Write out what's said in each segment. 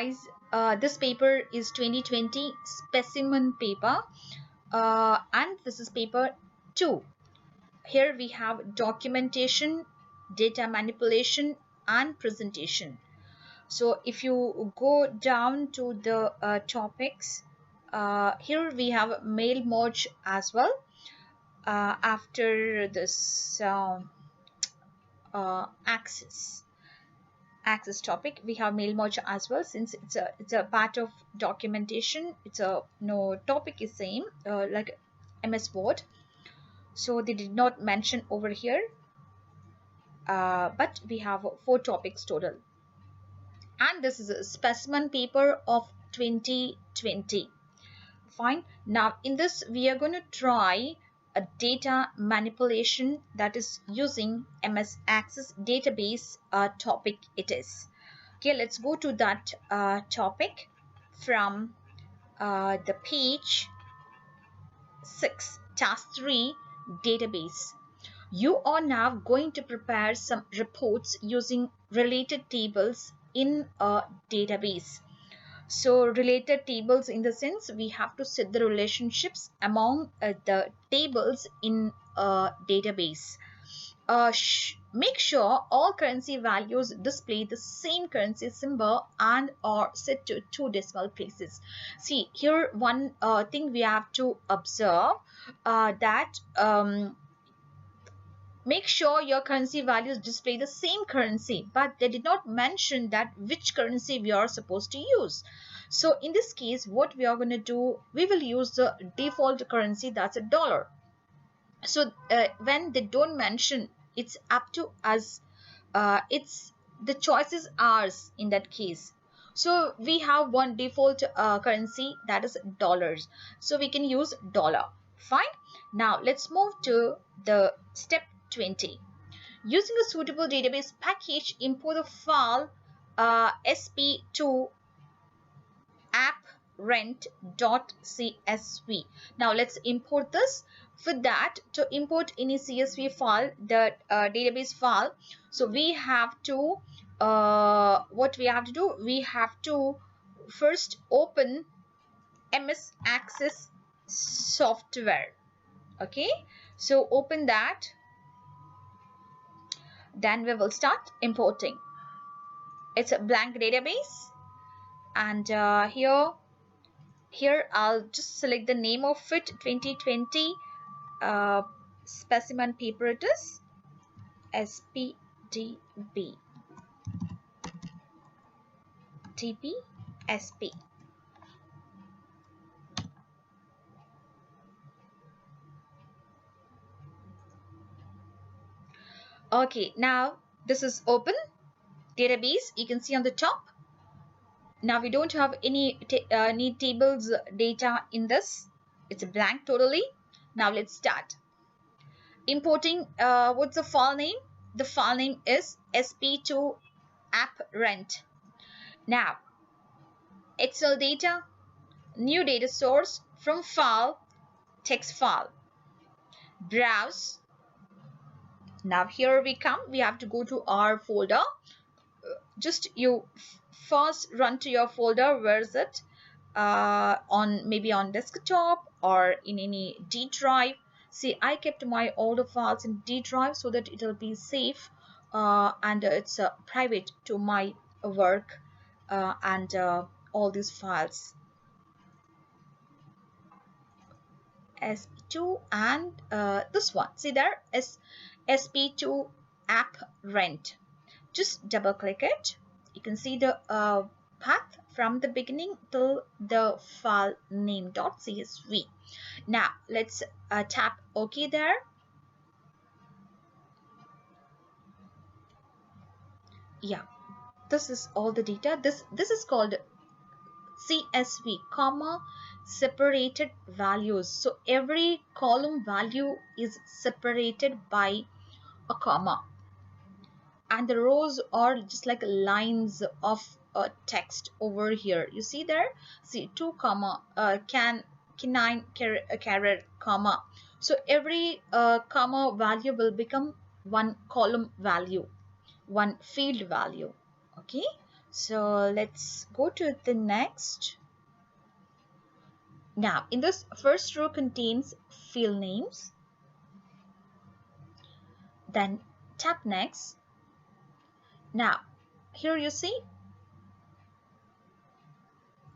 guys, this paper is 2020 specimen paper, and this is paper 2. Here we have documentation, data manipulation, and presentation. So if you go down to the topics, here we have mail merge as well. After this access topic, we have mail merge as well. Since it's a part of documentation, it's a topic is same like MS Word, so they did not mention over here, but we have 4 topics total, and this is a specimen paper of 2020. Fine. Now in this we are going to try a data manipulation, that is using MS Access database topic it is. Okay, let's go to that topic from the page 6, task 3, database. You are now going to prepare some reports using related tables in a database. So related tables in the sense we have to set the relationships among the tables in a database. Make sure all currency values display the same currency symbol and are set to 2 decimal places. See here, one thing we have to observe, that make sure your currency values display the same currency, but they did not mention that which currency we are supposed to use. So in this case, what we are going to do, we will use the default currency, that's a dollar. So when they don't mention, it's up to us, it's the choice is ours in that case. So we have one default currency, that is dollars, so we can use dollar. Fine. Now let's move to the step 20. Using a suitable database package, import the file sp2 apprent.csv. Now let's import this. For that, to import any CSV file, the database file, so we have to what we have to do, we have to first open MS Access software. Okay, so open that, then we will start importing. It's a blank database, and here I'll just select the name of it, 2020 specimen paper, it is SPDB TPSP. Okay, now this is open database, you can see on the top. Now we don't have any tables data in this, it's a blank totally. Now let's start importing. What's the file name? The file name is sp2 apprent. Now Excel data, new data source, from file, text file, browse. Now here we come, we have to go to our folder. Just you first run to your folder, where is it, on maybe on desktop or in any D drive. See, I kept my older files in D drive so that it will be safe, and it's private to my work, and all these files, sp2 and this one, see there is sp2 apprent. Just double click it, you can see the path from the beginning till the file name.csv. Now let's tap OK there. Yeah, this is all the data. This is called CSV, comma separated values. So every column value is separated by a comma, and the rows are just like lines of text over here. You see there, see 2 comma canine caret comma. So every comma value will become one column value, one field value. Okay, So let's go to the next. Now in this first row contains field names. Then tap next. Now here you see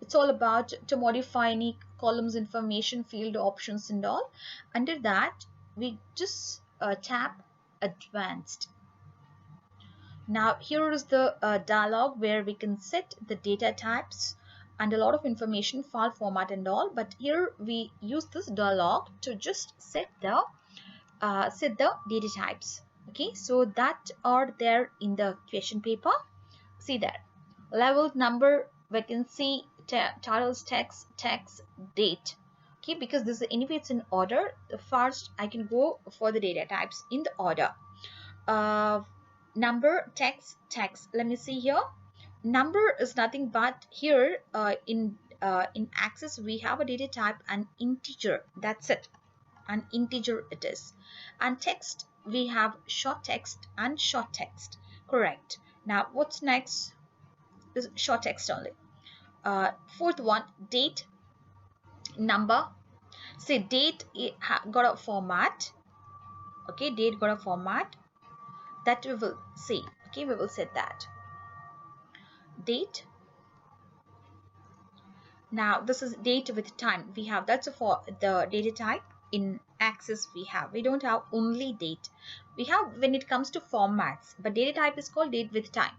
it's all about to modify any columns, information, field options and all. Under that we just tap advanced. Now here is the dialog where we can set the data types and a lot of information, file format and all, but here we use this dialog to just set the data types. Okay, so that are there in the question paper. See there, level, number, vacancy, titles, text, date. Okay, because this is anyway it's in order. First I can go for the data types in the order. Number, text. Let me see here. Number is nothing but here in access we have a data type an integer. That's it, an integer it is. And text we have short text and short text. Correct. Now what's next is short text only. Fourth one, date, number. Say date got a format. Okay, date got a format that we will see. Okay, we will set that date. Now this is date with time. We have that's for the data type in access we don't have only date. We have when it comes to formats, but data type is called date with time.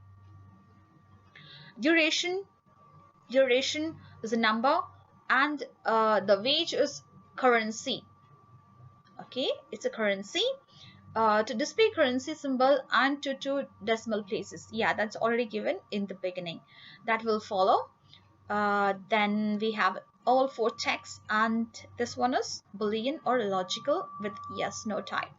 Duration is a number, and the wage is currency. Okay, it's a currency. To display currency symbol and to two decimal places. Yeah, that's already given in the beginning. That will follow. Then we have all four texts, and this one is Boolean or logical with yes no type.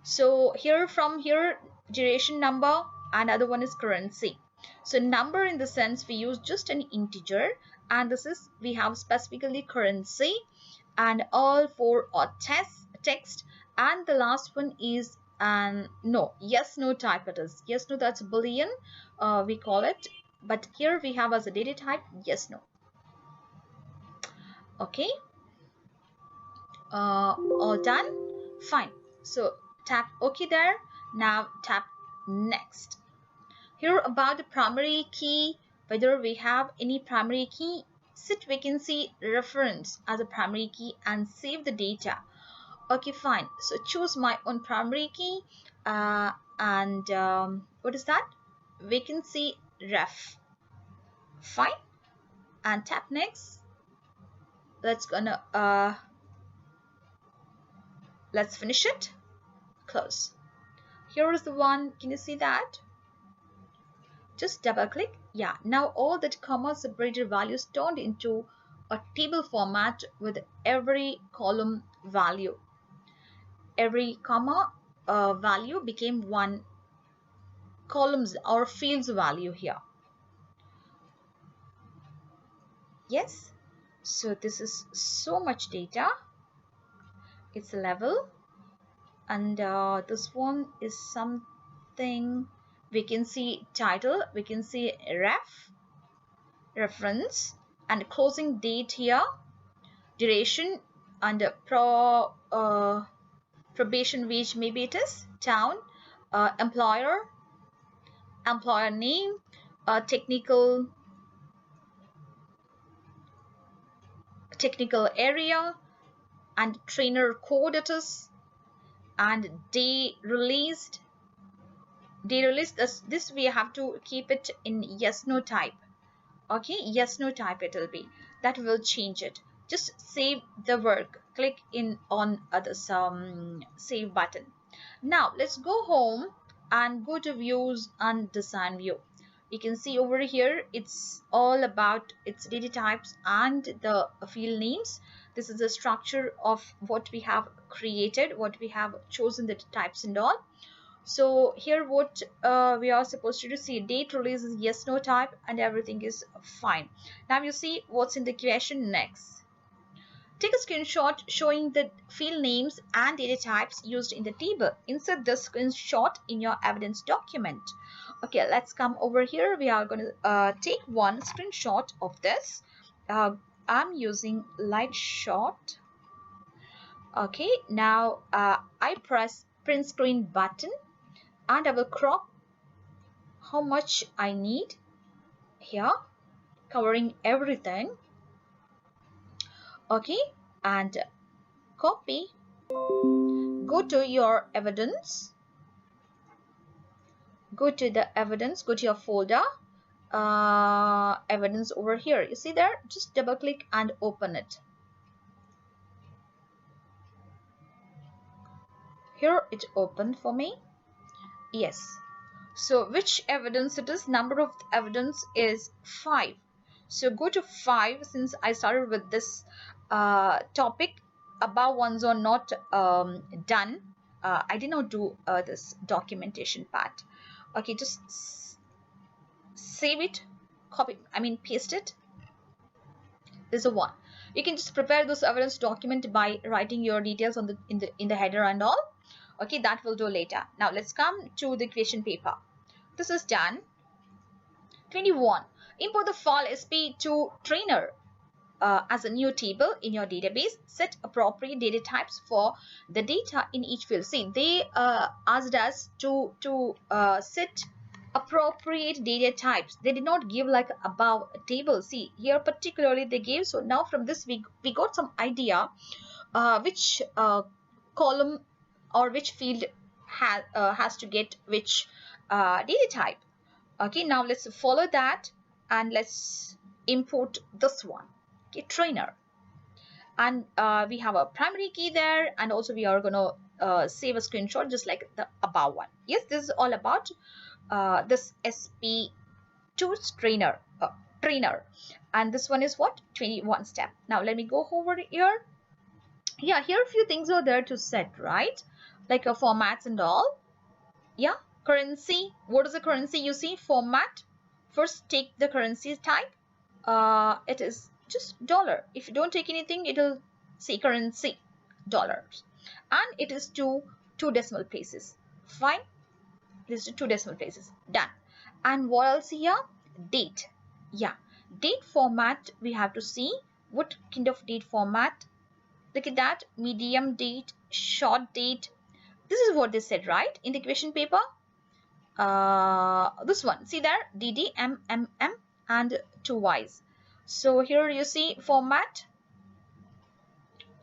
So here from here duration, number, and other one is currency. So number in the sense we use just an integer, and this is we have specifically currency, and all four are text, and the last one is no, yes no type. It is yes no, that's Boolean we call it, but here we have as a data type yes no. Okay, all done, fine. So tap OK there. Now tap next. Here about the primary key, whether we have any primary key, set vacancy reference as a primary key and save the data. Okay, fine. So choose my own primary key and what is that? Vacancy ref. Fine. And tap next. Let's finish it. Close. Here is the one. Can you see that? Just double click. Yeah. Now all that comma separated values turned into a table format with every column value. Every comma value became one columns or fields value here. Yes, so this is so much data. It's a level, and this one is something we can see title, we can see reference, and closing date here, duration, and probation wage, maybe it is town, employer name, technical area, and trainer code it is, and day released. This we have to keep it in yes no type. Okay, yes no type it will be, that will change it. Just save the work, click in on this save button. Now let's go home and go to views and design view. You can see over here it's all about its data types and the field names. This is the structure of what we have created, what we have chosen, the types and all. So here what we are supposed to do, see date release is yes no type and everything is fine. Now you see what's in the question next. Take a screenshot showing the field names and data types used in the table. Insert the screenshot in your evidence document. Okay, let's come over here. We are going to take one screenshot of this. I'm using light shot. Okay, now I press print screen button and I will crop how much I need here, covering everything. Okay, and copy. Go to your evidence. Go to the evidence. Go to your folder. Evidence over here. You see there? Just double click and open it. Here it opened for me. Yes. So which evidence it is? Number of evidence is 5. So go to 5. Since I started with this topic, above ones are not done. I did not do this documentation part. Okay, just save it, copy, paste it. This is a 1. You can just prepare this evidence document by writing your details on in the header and all. Okay, that will do later. Now let's come to the question paper. This is done. 21. Import the file sp2 trainer as a new table in your database. Set appropriate data types for the data in each field. See, they asked us to set appropriate data types. They did not give like above a table. See, here particularly they gave. So now from this we got some idea which column or which field has to get which data type. Okay, now let's follow that and let's import this one. Okay, trainer, and we have a primary key there, and also we are going to save a screenshot just like the above one. Yes, this is all about this sp2 trainer, and this one is what, 21 step. Now let me go over here. Yeah, here a few things are there to set, right? Like formats and all. Yeah, currency. What is the currency? You see, format. First take the currency type. It is just dollar. If you don't take anything, it will say currency, dollars, and it is two decimal places. Fine, this is 2 decimal places. Done. And what else here? Date. Yeah, date format. We have to see what kind of date format. Look at that, medium date, short date. This is what they said, right, in the question paper. This one, see there, DD, MM, and 2 Ys. So here you see format.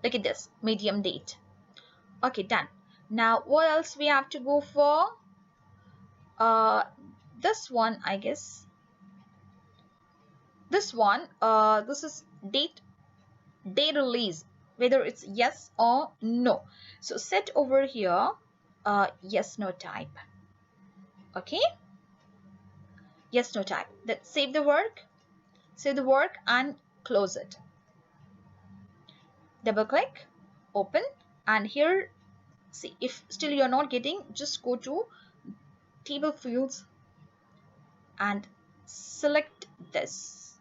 Look at this, medium date. Okay, done. Now what else we have to go for? This one, I guess. This one, this is date, day release, whether it's yes or no. So set over here yes no type. Okay, yes no type. Then save the work and close it. Double click, open, and here see, if still you're not getting, just go to table fields and select this.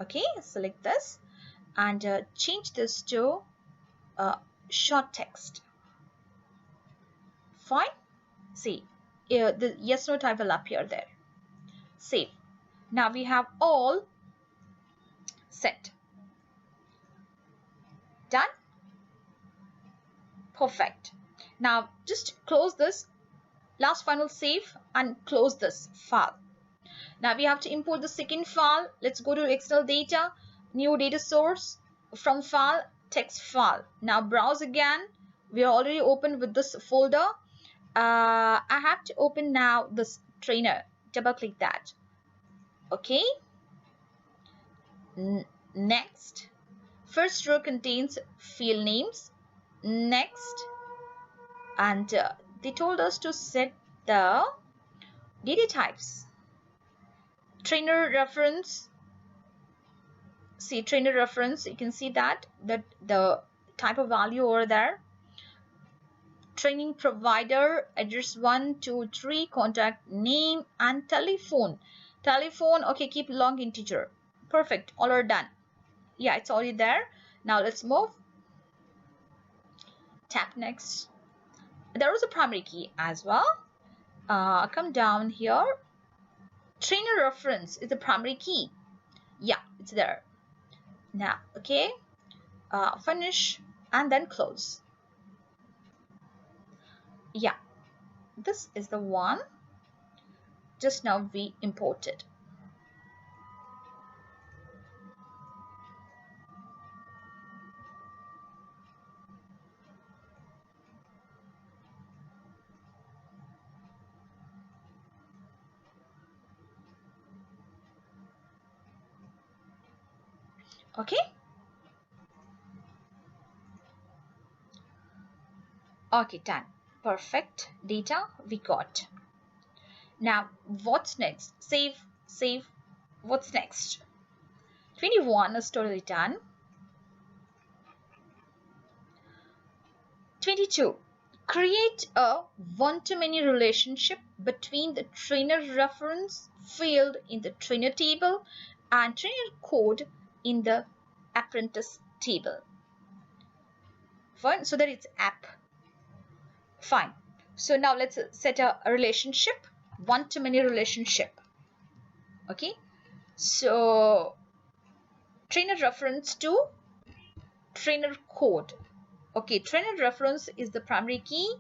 Okay, select this and change this to short text. Fine. See, the yes no type will appear there. Save. Now we have all set. Done. Perfect. Now just close this. Last final save and close this file. Now we have to import the second file. Let's go to Excel data, new data source, from file, text file. Now browse again. We are already open with this folder. I have to open now this trainer. Double click that. Okay. Next. First row contains field names. Next. And they told us to set the data types. Trainer reference. See, trainer reference, you can see that the type of value over there. Training provider, address 1, 2, 3, contact name, and telephone. Telephone, okay, keep long integer. Perfect, all are done. Yeah, it's already there. Now let's move. Tap next. There was a primary key as well. Come down here. Trainer reference is the primary key. Yeah, it's there. Now, okay. Finish and then close. Yeah, this is the one just now we imported. Okay. Okay, done. Perfect. Data we got. Now, what's next? Save. What's next? 21 is totally done. 22. Create a one-to-many relationship between the trainer reference field in the trainer table and trainer code in the apprentice table. Fine, so that it's app. Fine. So now let's set a relationship, one-to-many relationship. Okay. So trainer reference to trainer code. Okay, trainer reference is the primary key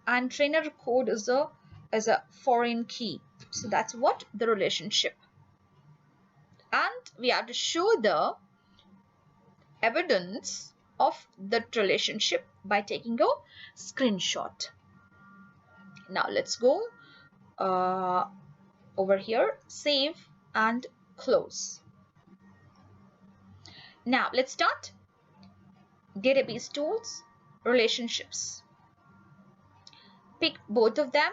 and trainer code is a foreign key. So that's what the relationship. And we have to show the evidence of that relationship by taking a screenshot. Now let's go over here, save and close. Now let's start database tools, relationships. Pick both of them,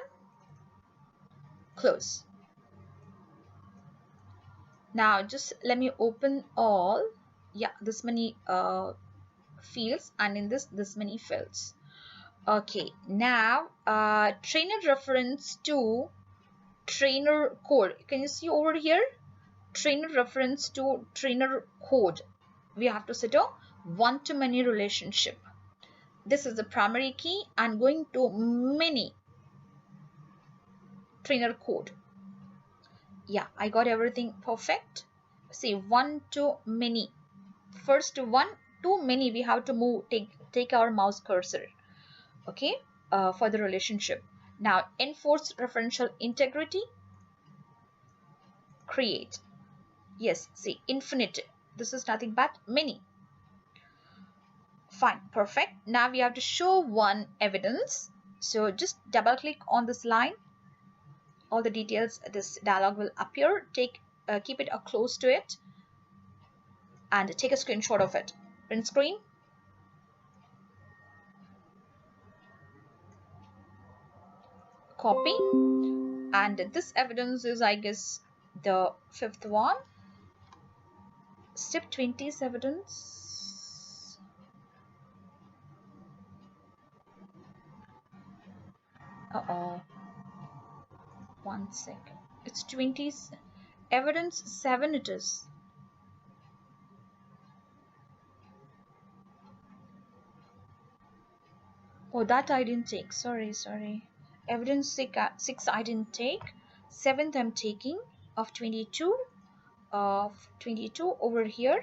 close. Now just let me open all. Yeah, this many fields, and in this many fields. Okay, now trainer reference to trainer code. Can you see over here? Trainer reference to trainer code. We have to set a one-to-many relationship. This is the primary key and going to many trainer code. Yeah, I got everything perfect. See, one to many. First to one to many, we have to move, take our mouse cursor. Okay, for the relationship. Now enforce referential integrity. Create. Yes, see, infinite. This is nothing but many. Fine, perfect. Now we have to show one evidence. So just double click on this line. All the details, this dialog will appear. Keep it close to it and take a screenshot of it. Print screen. Copy. And this evidence is, I guess, the fifth one. Step 20's evidence. Uh-oh. 1 second. It's 20's evidence 7 it is. Oh, that I didn't take. Sorry. Evidence 6 I didn't take. 7th I'm taking of 22. Of 22 over here.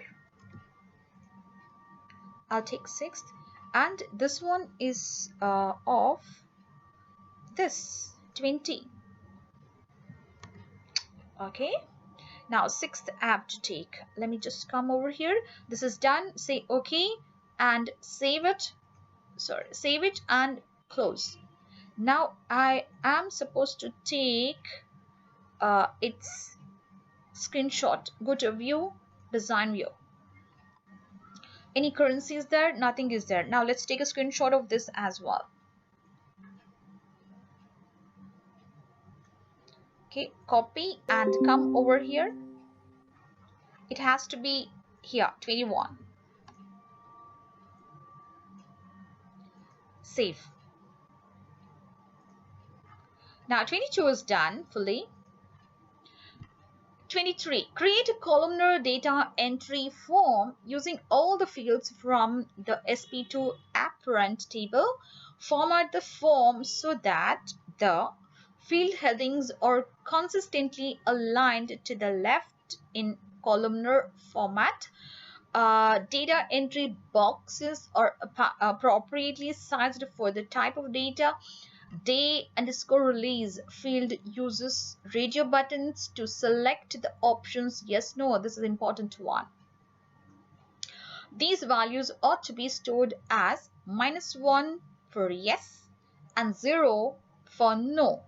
I'll take 6th. And this one is of this 20. Okay. Now 6th I have to take. Let me just come over here. This is done. Say OK and save it. Sorry, save it and close. Now I am supposed to take its screenshot. Go to view, design view. Any currency is there? Nothing is there. Now let's take a screenshot of this as well. Okay, copy and come over here. It has to be here, 21. Save. Now 22 is done fully. 23. Create a columnar data entry form using all the fields from the SP2 apparent table. Format the form so that the field headings are consistently aligned to the left in columnar format. Data entry boxes are appropriately sized for the type of data. Day_release field uses radio buttons to select the options yes, no. This is an important one. These values ought to be stored as -1 for yes and 0 for no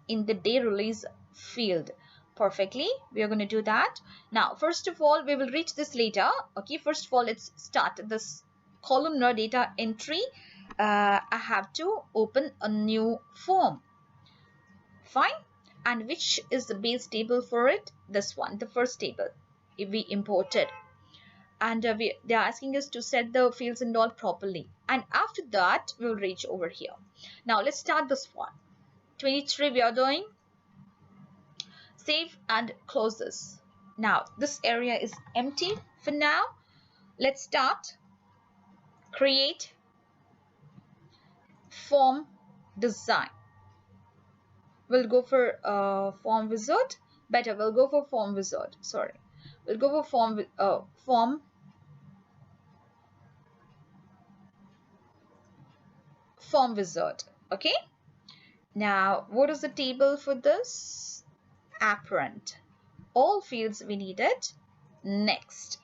in the day release field. Perfectly, we are going to do that. Now, first of all, we will reach this later. Okay, first of all, let's start this columnar data entry. I have to open a new form. Fine. And which is the base table for it? This one, the first table we imported. And they're asking us to set the fields and all properly. And after that, we'll reach over here. Now, let's start this one. 23 we are doing. Save and close this. Now, this area is empty for now. Let's start. Create form design. We'll go for form wizard. Better, we'll go for form wizard. Sorry, we'll go for form wizard. Okay. Now, what is the table for this? Apparent. All fields we needed. Next.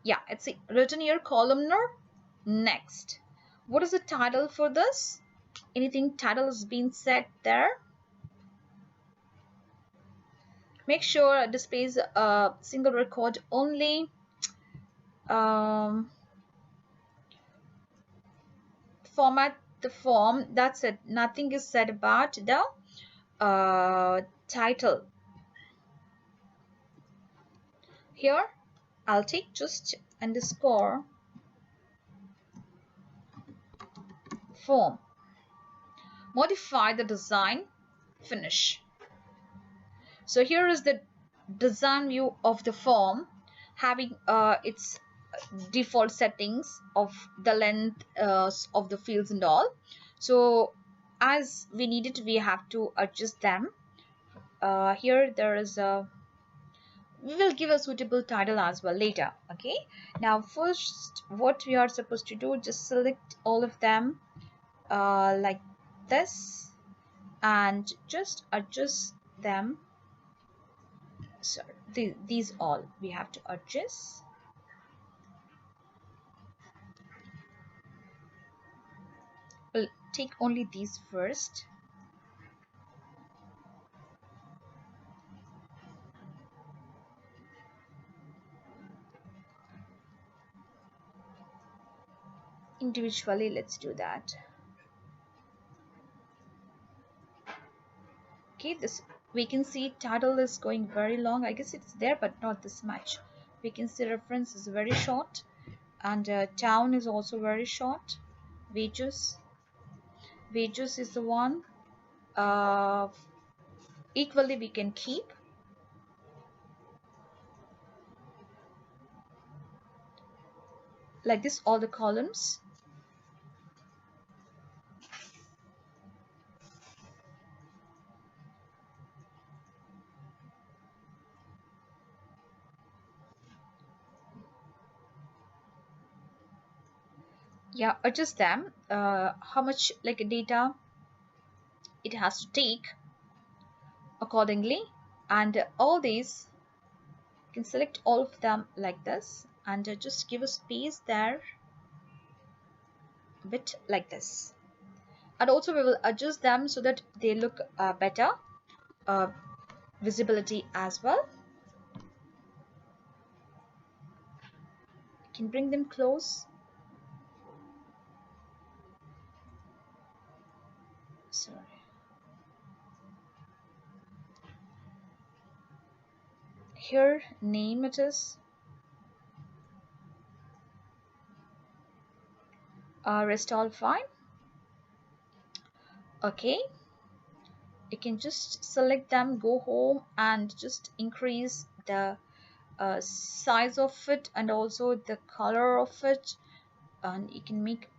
Yeah, it's written here columnar. Next. What is the title for this? Anything title has been set there? Make sure it displays a single record only. Format the form. That's it. Nothing is said about the title. Here, I'll take just underscore form. Modify the design. Finish. So here is the design view of the form, having its default settings of the length of the fields and all. So as we need it, we have to adjust them. Here there is a, we will give a suitable title as well later. Okay, now first what we are supposed to do, just select all of them like this and just adjust them. Sorry, these all we have to adjust. We'll take only these first. Individually, let's do that. Okay, this we can see title is going very long. I guess it's there, but not this much. We can see reference is very short, and town is also very short. Wages is the one. Equally we can keep. Like this, all the columns. Yeah, adjust them. How much like data it has to take accordingly, and all these you can select all of them like this, and just give a space there, a bit like this. And also we will adjust them so that they look better, visibility as well. You can bring them close. Sorry. Here name it is. Rest all fine. Okay, you can just select them, go home and just increase the size of it and also the color of it, and you can make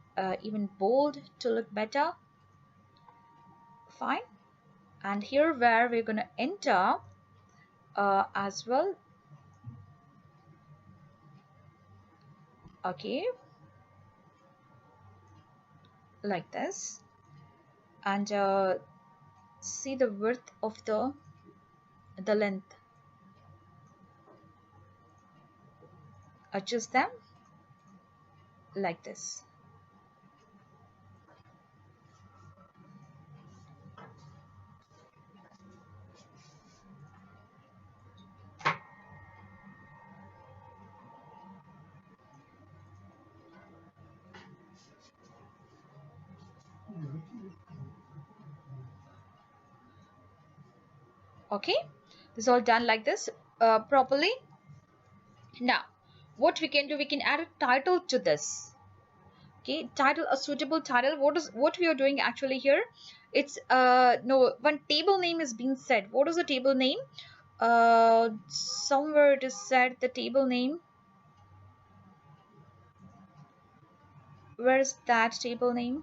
even bold to look better. Fine. And here where we're going to enter as well. Okay, like this. And see the width of the length. Adjust them like this. Okay, this is all done like this properly. Now what we can do, we can add a title to this. Okay, title, a suitable title. What we are doing actually here, it's no, one table name is being said. What is the table name? Somewhere it is said the table name. Where is that table name?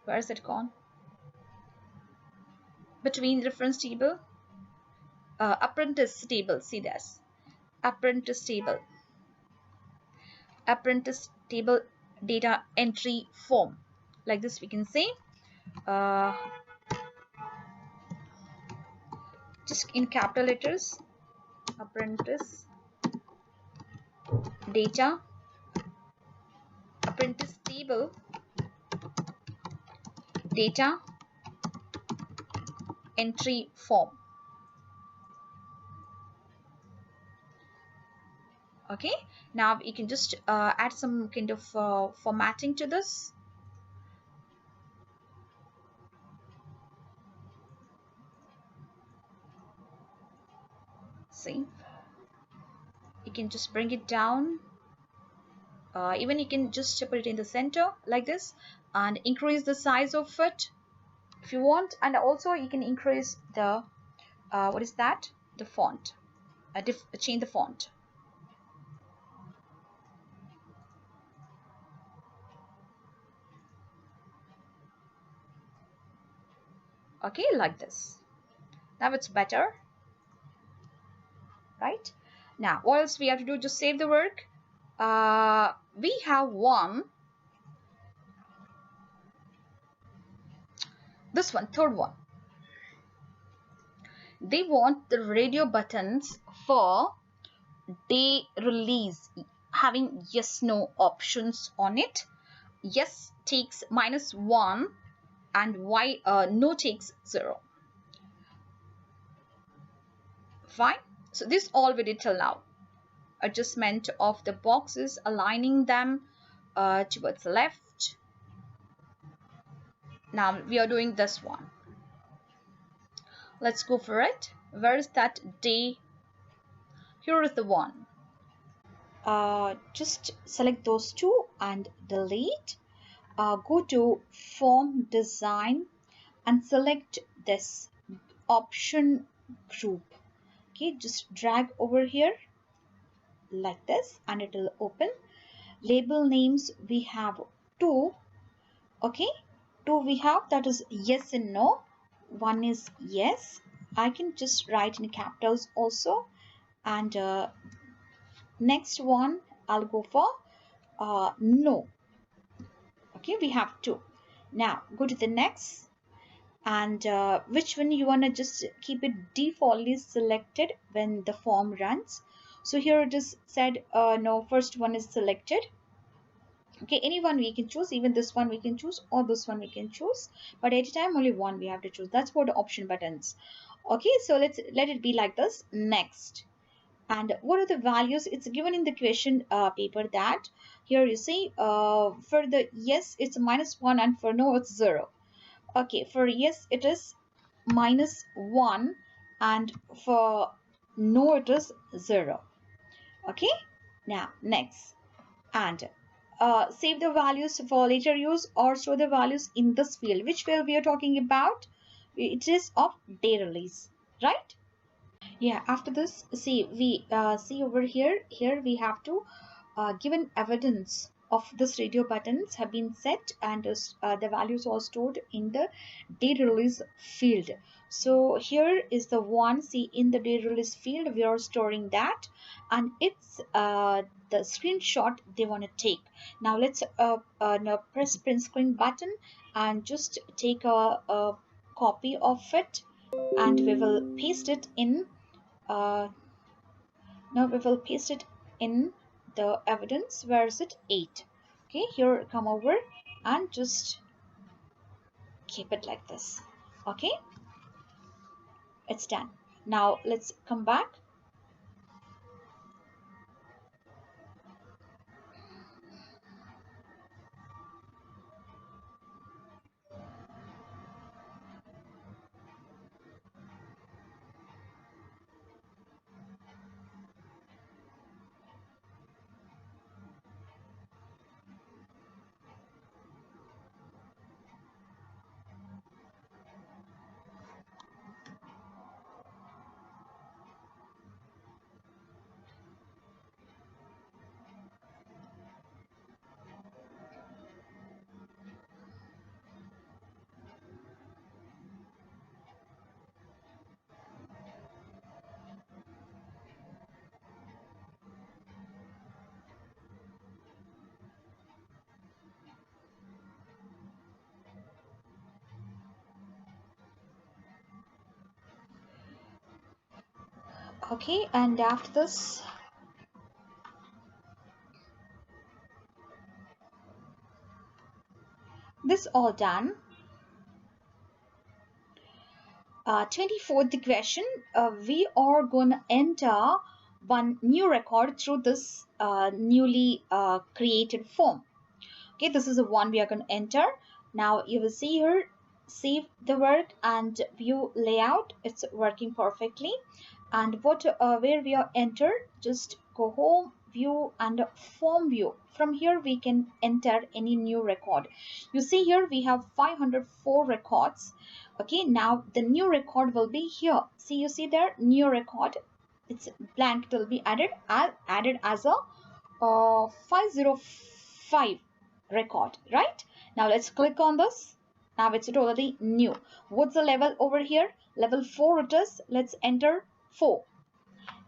Where is it gone? Between reference table, apprentice table. See this, apprentice table, apprentice table data entry form. Like this, we can say just in capital letters, apprentice data, apprentice table data entry form. Okay, now you can just add some kind of formatting to this. See, you can just bring it down. Even you can just put it in the center like this and increase the size of it if you want, and also you can increase the what is that, the font, change the font. Okay, like this. Now it's better, right? Now what else we have to do? Just save the work. We have this one, third one. They want the radio buttons for day release having yes no options on it. Yes takes -1 and no takes 0. Fine. So this all we did till now. Adjustment of the boxes, aligning them towards the left. Now we are doing this one. Let's go for it. Where is that day? Here is the one. Just select those two and delete. Go to form design and select this option group. Okay, just drag over here like this and it will open. Label names we have 2. Okay, 2 we have, that is yes and no. One is yes. I can just write in capitals also, and next one I'll go for no. Okay, we have 2. Now go to the next, and which one you want to just keep it defaultly selected when the form runs. So here it is said no, first one is selected. Okay, any one we can choose, even this one we can choose or this one we can choose, but at a time only one we have to choose. That's for the option buttons. Okay, so let it be like this. Next. And what are the values? It's given in the question paper that here you see for the yes it's -1 and for no it's 0. Okay, for yes it is -1 and for no it is 0. Okay, now next, and save the values for later use or store the values in this field. Which field we are talking about? it is of day release, right? Yeah, after this, see, we see over here, we have to given evidence of this radio buttons have been set, and the values are stored in the date release field. So here is the one, see, in the date release field we are storing that, and it's the screenshot they want to take. Now let's now press print screen button and just take a copy of it, and we will paste it in uh, now we will paste it in the evidence. Where is it? 8. Okay, here, come over and just keep it like this. Okay, it's done. Now let's come back. Okay, and after this all done. 24th question, we are going to enter one new record through this newly created form. Okay, this is the one we are going to enter. Now you will see here, save the work and view layout. It's working perfectly. And what where we are enter, just go home, view and form view. From here we can enter any new record. You see here we have 504 records. Okay, now the new record will be here. See, you see there, new record. It's blank. It will be added as a 505 record, right? Now let's click on this. Now it's totally new. What's the level over here? Level 4 it is. Let's enter 4.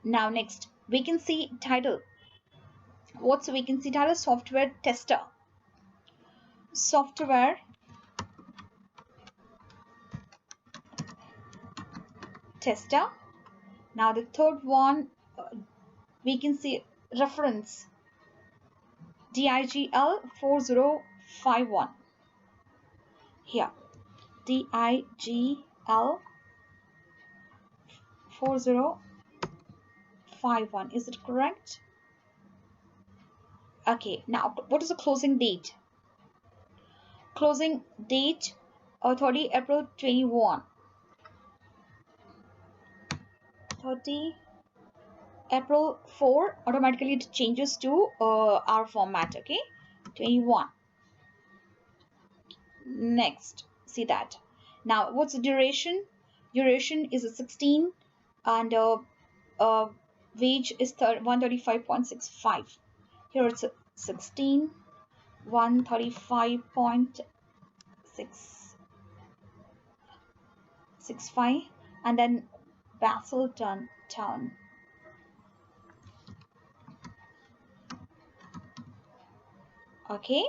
Now next, vacancy title. What's the vacancy title? Software tester. Software tester. Now the third one, vacancy reference, DIGL 4051. Here, DIGL 4051. Is it correct? Okay, now what is the closing date? Closing date 30 April 21. 30 April 4, automatically it changes to our format. Okay, 21. Next, see that. Now what's the duration? Duration is a 16, and wage is 135.65. Here it's a 16, 135.65, and then Basildon town. Okay,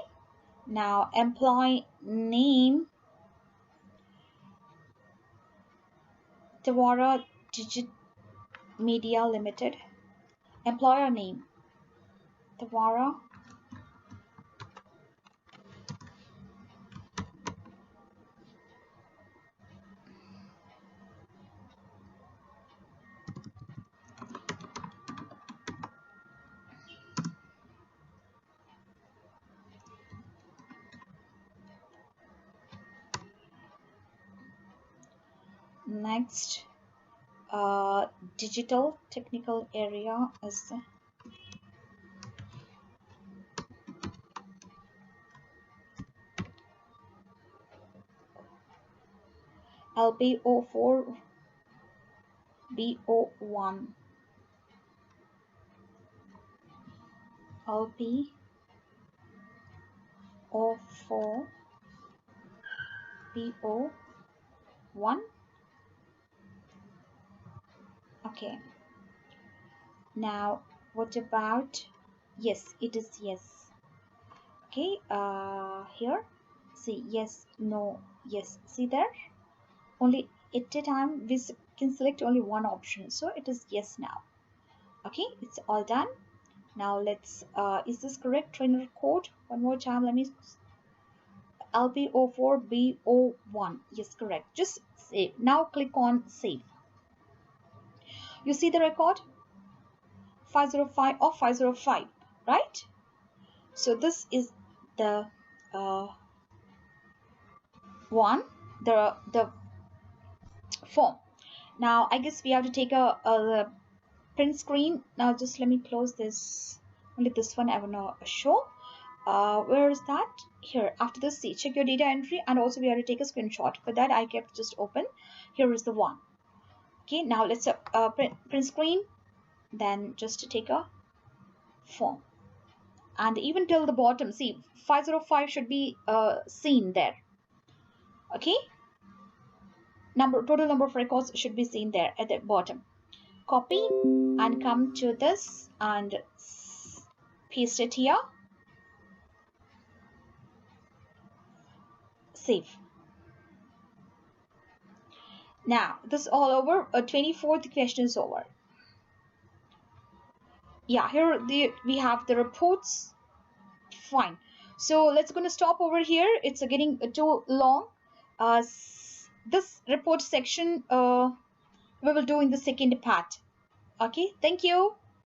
now employee name, Tawara Digit Media Limited. Employer name, Tawara. Next, digital technical area is LPO4 BO1 LPO4 BO1. Okay, now what about, yes, it is yes. Okay, here, see, yes, no, yes, see there, only at a time we can select only one option, so it is yes now. Okay, it's all done. Now let's, is this correct trainer code? One more time, let me, LPO4BO1, yes, correct. Just save. Now click on save. You see the record 505 of 505, right? So this is the one, the form. Now I guess we have to take a print screen. Now just let me close this, only this one I will not show. Where is that? Here, after this, see, check your data entry, and also we have to take a screenshot. For that I kept just open. Here is the one. Okay, now let's print screen, then just to take a form, and even till the bottom, see, 505 should be seen there. Okay, total number of records should be seen there at the bottom. Copy and come to this and paste it here. Save. Now this is all over. 24th question is over. Yeah, here we have the reports. Fine. So let's gonna stop over here. It's getting too long. This report section we will do in the second part. Okay, thank you.